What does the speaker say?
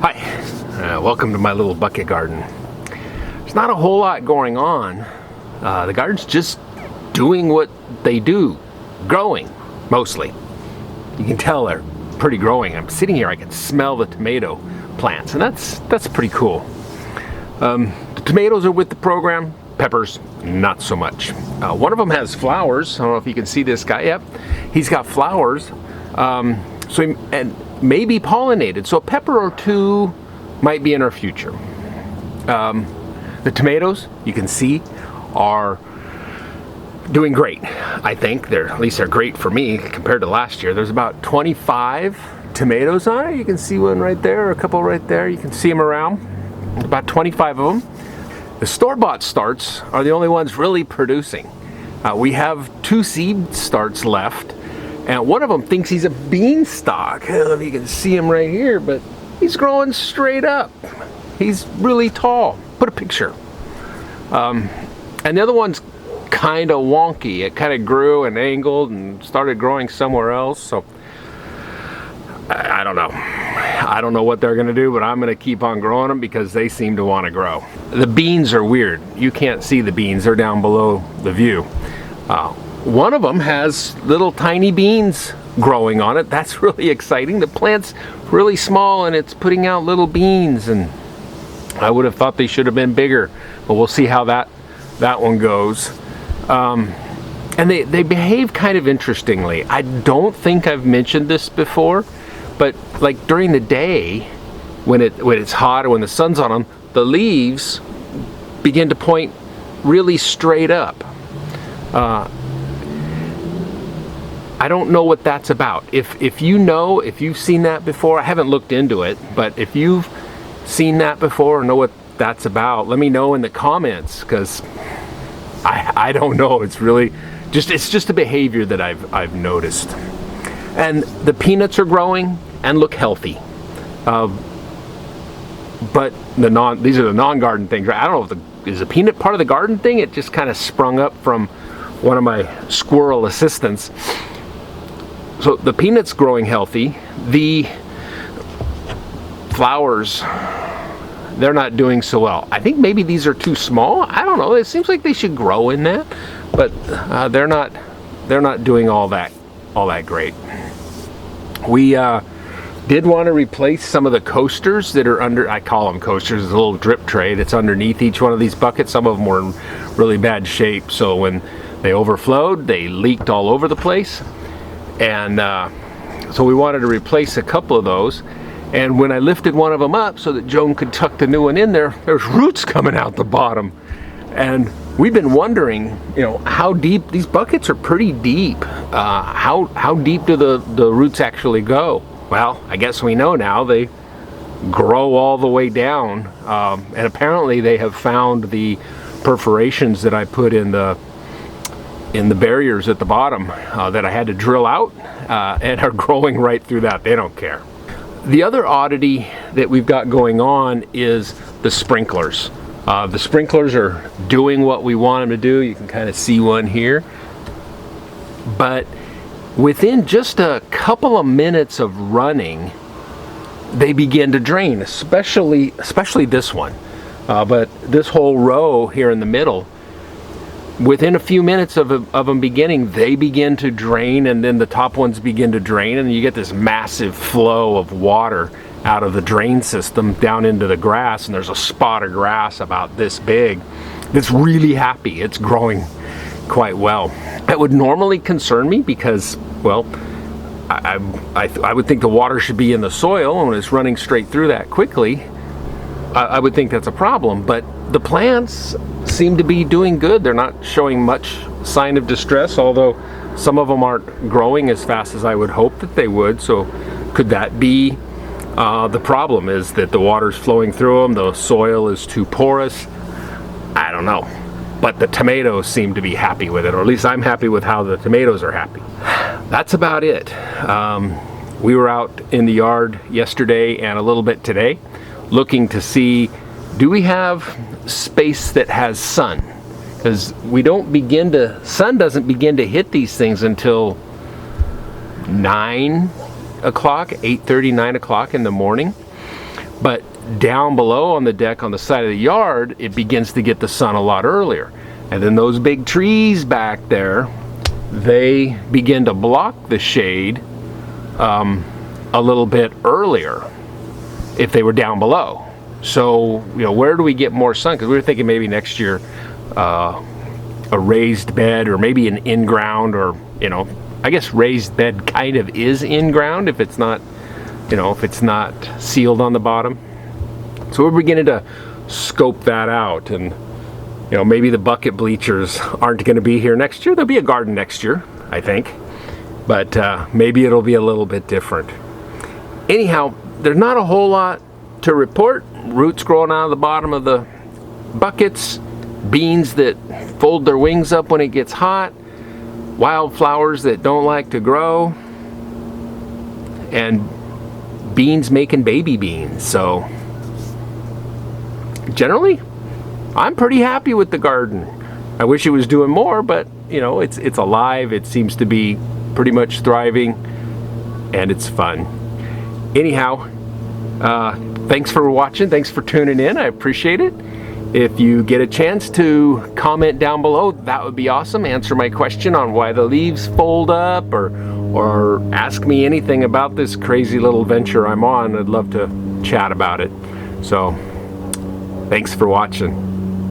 Hi, welcome to my little bucket garden. There's not a whole lot going on. The garden's just doing what they do, growing, mostly. You can tell they're pretty growing. I'm sitting here, I can smell the tomato plants, and that's pretty cool. The tomatoes are with the program, peppers, not so much. One of them has flowers. I don't know if you can see this guy. Yep, he's got flowers. And maybe pollinated, so a pepper or two might be in our future. The tomatoes, you can see, are doing great. I think at least they're great for me compared to last year. There's about 25 tomatoes on it. You can see one right there, a couple right there. You can see them around. About 25 of them. The store-bought starts are the only ones really producing. We have 2 seed starts left. And one of them thinks he's a beanstalk. I don't know if you can see him right here, but he's growing straight up. He's really tall. Put a picture. And the other one's kind of wonky. It kind of grew and angled and started growing somewhere else. So I don't know. I don't know what they're going to do, but I'm going to keep on growing them because they seem to want to grow. The beans are weird. You can't see the beans. They're down below the view. One of them has little tiny beans growing on it. That's really exciting. The plant's really small and it's putting out little beans, and I would have thought they should have been bigger, but we'll see how that one goes. And they behave kind of interestingly. I don't think I've mentioned this before, but like during the day when it's hot or when the sun's on them, the leaves begin to point really straight up. I don't know what that's about. If you know, if you've seen that before, I haven't looked into it, but if you've seen that before or know what that's about, let me know in the comments, because I don't know. It's really just a behavior that I've noticed. And the peanuts are growing and look healthy. But these are the non-garden things, right? I don't know if is the peanut part of the garden thing. It just kind of sprung up from one of my squirrel assistants. So the peanut's growing healthy. The flowers, they're not doing so well. I think maybe these are too small. I don't know. It seems like they should grow in that, but they're not doing all that great. We did want to replace some of the coasters that are under. I call them coasters. It's a little drip tray that's underneath each one of these buckets. Some of them were in really bad shape, so when they overflowed, they leaked all over the place. And so we wanted to replace a couple of those. And when I lifted one of them up so that Joan could tuck the new one in there, there's roots coming out the bottom. And we've been wondering, how deep. These buckets are pretty deep. How deep do the roots actually go? Well, I guess we know now. They grow all the way down. And apparently they have found the perforations that I put in the barriers at the bottom that I had to drill out, and are growing right through that. They don't care. The other oddity that we've got going on is the sprinklers. The sprinklers are doing what we want them to do. You can kind of see one here. But within just a couple of minutes of running, they begin to drain, especially this one. But this whole row here in the middle, within a few minutes of them beginning, they begin to drain, and then the top ones begin to drain, and you get this massive flow of water out of the drain system down into the grass, and there's a spot of grass about this big that's really happy. It's growing quite well. That would normally concern me because, well, I would think the water should be in the soil, and when it's running straight through that quickly, I would think that's a problem. But the plants seem to be doing good. They're not showing much sign of distress, although some of them aren't growing as fast as I would hope that they would. So could that be the problem, is that the water's flowing through them, the soil is too porous? I don't know. But the tomatoes seem to be happy with it, or at least I'm happy with how the tomatoes are happy. That's about it. We were out in the yard yesterday and a little bit today, looking to see, do we have space that has sun? Because sun doesn't begin to hit these things until 9 o'clock, 8:30, 9 o'clock in the morning. But down below on the deck on the side of the yard, it begins to get the sun a lot earlier. And then those big trees back there, they begin to block the shade a little bit earlier if they were down below. So, you know, where do we get more sun? Because we were thinking maybe next year a raised bed, or maybe an in-ground, or, you know, I guess raised bed kind of is in-ground if it's not, you know, if it's not sealed on the bottom. So we're beginning to scope that out, and, you know, maybe the bucket bleachers aren't going to be here next year. There'll be a garden next year, I think, but maybe it'll be a little bit different. Anyhow, there's not a whole lot to report. Roots growing out of the bottom of the buckets, beans that fold their wings up when it gets hot, wildflowers that don't like to grow, and beans making baby beans. So generally, I'm pretty happy with the garden. I wish it was doing more, but you know, it's alive. It seems to be pretty much thriving, and it's fun. Anyhow, thanks for watching. Thanks for tuning in. I appreciate it. If you get a chance to comment down below, that would be awesome. Answer my question on why the leaves fold up, or ask me anything about this crazy little venture I'm on. I'd love to chat about it. So, thanks for watching.